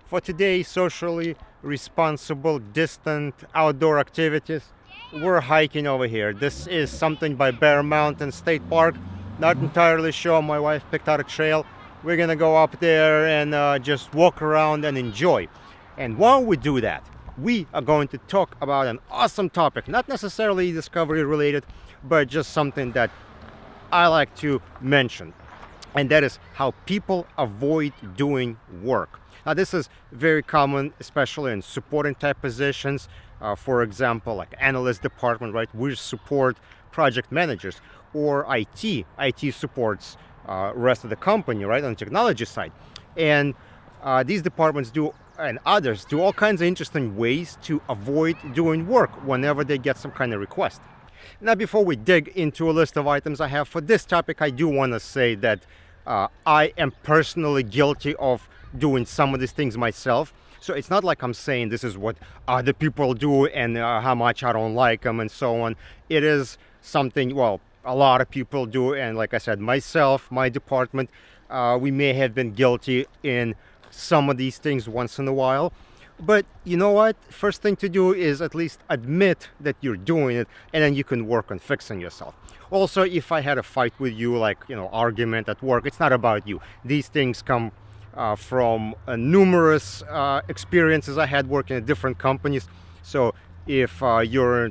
For today, socially responsible, distant outdoor activities, we're hiking over here. This is something by Bear Mountain State Park. Not entirely sure. My wife picked out a trail. We're gonna go up there and just walk around and enjoy. And while we do that, we are going to talk about an awesome topic, not necessarily discovery related, but just something that I like to mention. And that is how people avoid doing work. Now, this is very common, especially in supporting type positions. For example, like analyst department, right? We support project managers, or IT supports rest of the company, right, on the technology side. And these departments do, and others do, all kinds of interesting ways to avoid doing work whenever they get some kind of request. Now, before we dig into a list of items I have for this topic, I do want to say that I am personally guilty of doing some of these things myself. So it's not like I'm saying this is what other people do and how much I don't like them and so on. It is something, well, a lot of people do. And like I said, myself, my department, we may have been guilty in some of these things once in a while. But you know what? First thing to do is at least admit that you're doing it, and then you can work on fixing yourself. Also, if I had a fight with you, like, argument at work, it's not about you. These things come from numerous experiences I had working at different companies. So if you're,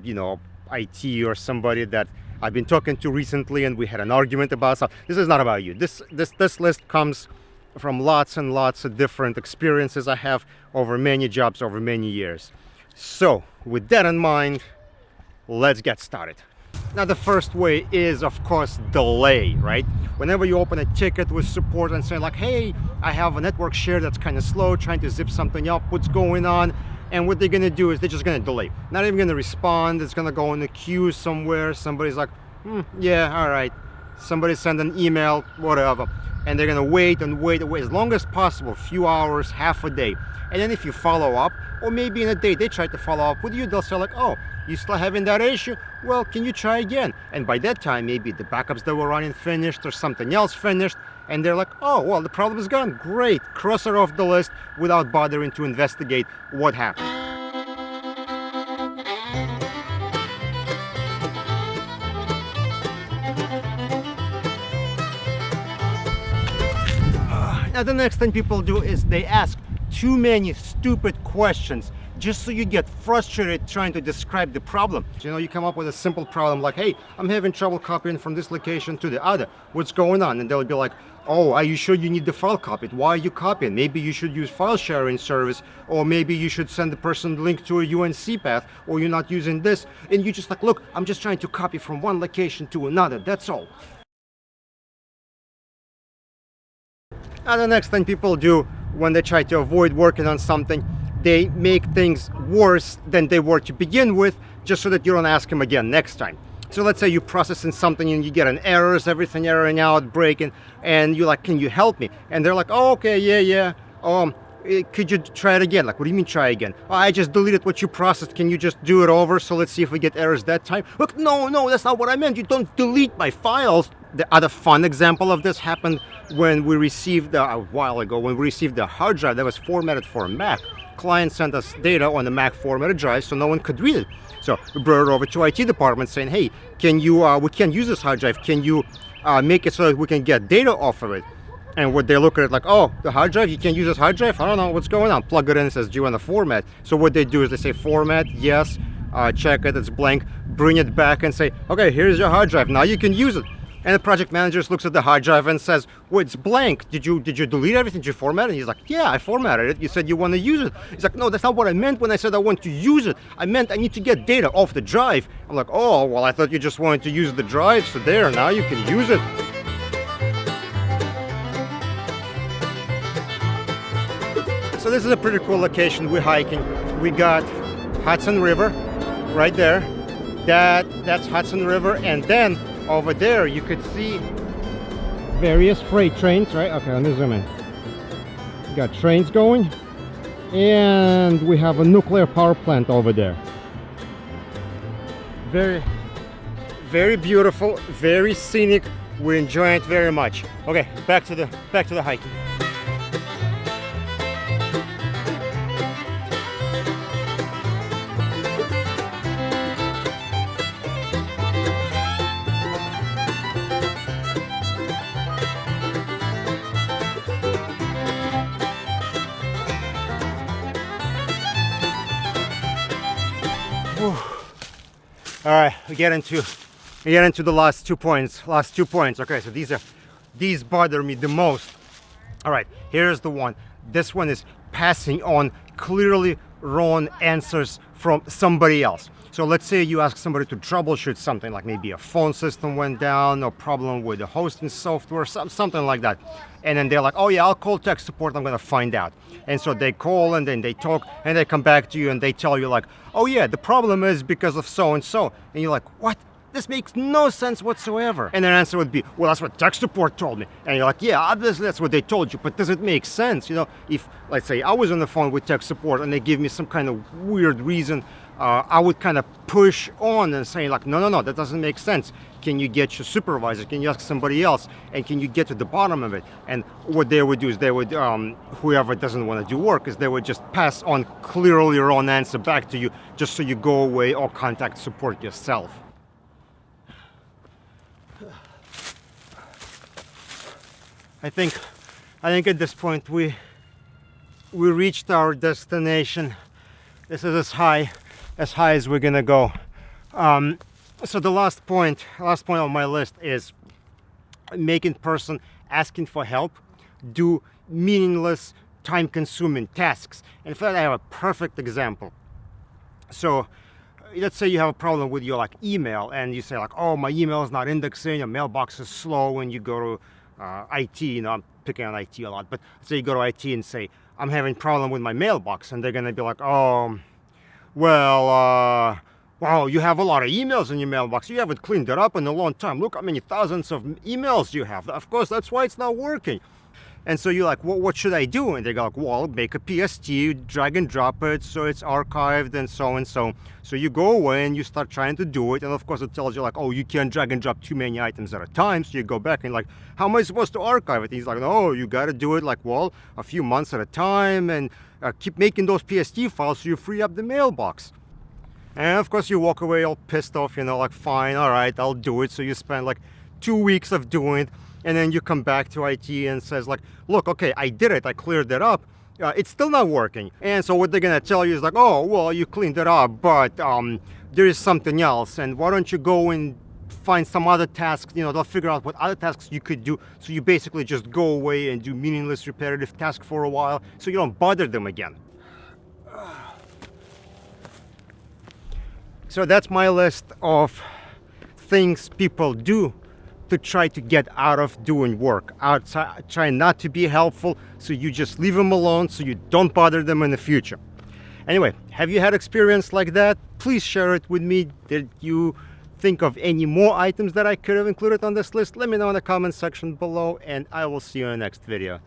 IT or somebody that I've been talking to recently and we had an argument about something, this is not about you. This list comes from lots and lots of different experiences I have over many jobs over many years. So with that in mind, let's get started. Now, the first way is, of course, delay, right? Whenever you open a ticket with support and say like, hey, I have a network share that's kind of slow, trying to zip something up, what's going on? And what they're gonna do is they're just gonna delay. Not even gonna respond. It's gonna go in the queue somewhere. Somebody's like, yeah, all right. Somebody send an email, whatever. And they're gonna wait and wait as long as possible, a few hours, half a day. And then if you follow up, or maybe in a day they try to follow up with you, they'll say like, oh, you still having that issue? Well, can you try again? And by that time, maybe the backups that were running finished or something else finished, and they're like, oh, well, the problem is gone. Great, cross it off the list without bothering to investigate what happened. Now, the next thing people do is they ask too many stupid questions just so you get frustrated trying to describe the problem. You come up with a simple problem like, hey, I'm having trouble copying from this location to the other. What's going on? And they'll be like, oh, are you sure you need the file copied? Why are you copying? Maybe you should use file sharing service, or maybe you should send the person the link to a UNC path, or you're not using this. And you just like, look, I'm just trying to copy from one location to another. That's all. Now, the next thing people do when they try to avoid working on something, they make things worse than they were to begin with, just so that you don't ask them again next time. So let's say you're processing something and you get an errors, everything erroring out, breaking, and you're like, can you help me? And they're like, oh, okay, yeah. Could you try it again? Like, what do you mean try again? Oh, I just deleted what you processed. Can you just do it over? So let's see if we get errors that time. Look, no, that's not what I meant. You don't delete my files. The other fun example of this happened when we received, a while ago, when we received the hard drive that was formatted for a Mac. Client sent us data on the Mac formatted drive so no one could read it. So we brought it over to IT department saying, hey, we can't use this hard drive. Can you make it so that we can get data off of it? And what they look at it like, oh, the hard drive, you can't use this hard drive? I don't know what's going on. Plug it in, it says, do you want to format? So what they do is they say format, yes, check it, it's blank, bring it back and say, okay, here's your hard drive, now you can use it. And the project manager looks at the hard drive and says, well, it's blank. Did you delete everything? Did you format it? And he's like, yeah, I formatted it. You said you want to use it. He's like, no, that's not what I meant when I said I want to use it. I meant I need to get data off the drive. I'm like, oh, well, I thought you just wanted to use the drive. So there, now you can use it. So this is a pretty cool location. We're hiking. We got Hudson River right there. That's Hudson River. And then over there, you could see various freight trains, right? Okay, let me zoom in. We got trains going, and we have a nuclear power plant over there. Very, very beautiful, very scenic. We enjoy it very much. Okay, back to the hiking. All right, we get into the last 2 points. Okay, so these bother me the most. All right, here's the one. This one is passing on clearly wrong answers from somebody else. So let's say you ask somebody to troubleshoot something, like maybe a phone system went down or problem with the hosting software, something like that. And then they're like, oh yeah, I'll call tech support, I'm gonna find out. And so they call and then they talk and they come back to you and they tell you like, oh yeah, the problem is because of so and so. And you're like, what? This makes no sense whatsoever. And their answer would be, well, that's what tech support told me. And you're like, yeah, obviously that's what they told you, but does it make sense? You know, if, let's say, I was on the phone with tech support and they give me some kind of weird reason, I would kind of push on and say like, no, that doesn't make sense. Can you get your supervisor? Can you ask somebody else? And can you get to the bottom of it? And what they would do is they would, whoever doesn't want to do work, is they would just pass on clearly wrong answer back to you, just so you go away or contact support yourself. I think at this point we reached our destination. This is as high as we're gonna go. So the last point on my list is making person asking for help do meaningless, time-consuming tasks. And for that, I have a perfect example. So let's say you have a problem with your like email, and you say like, oh, my email is not indexing, your mailbox is slow when you go to IT. You know, I'm picking on IT a lot, but say you go to IT and say, I'm having problem with my mailbox, and they're gonna be like, oh, well, wow, you have a lot of emails in your mailbox. You haven't cleaned it up in a long time. Look how many thousands of emails you have. Of course, that's why it's not working. And so you're like, well, what should I do? And they go like, well, make a PST, drag and drop it so it's archived and so and so. So you go away and you start trying to do it. And of course it tells you like, oh, you can't drag and drop too many items at a time. So you go back and like, how am I supposed to archive it? And he's like, no, you got to do it like, well, a few months at a time and keep making those PST files so you free up the mailbox. And of course you walk away all pissed off, you know, like, fine, all right, I'll do it. So you spend like 2 weeks of doing it. And then you come back to IT and says like, look, okay, I did it, I cleared it up. It's still not working. And so what they're gonna tell you is like, oh, well, you cleaned it up, but there is something else. And why don't you go and find some other tasks? You know, they'll figure out what other tasks you could do. So you basically just go away and do meaningless repetitive tasks for a while so you don't bother them again. So that's my list of things people do to try to get out of doing work, try not to be helpful, so you just leave them alone so you don't bother them in the future. Anyway, have you had experience like that? Please share it with me. Did you think of any more items that I could have included on this list? Let me know in the comment section below, and I will see you in the next video.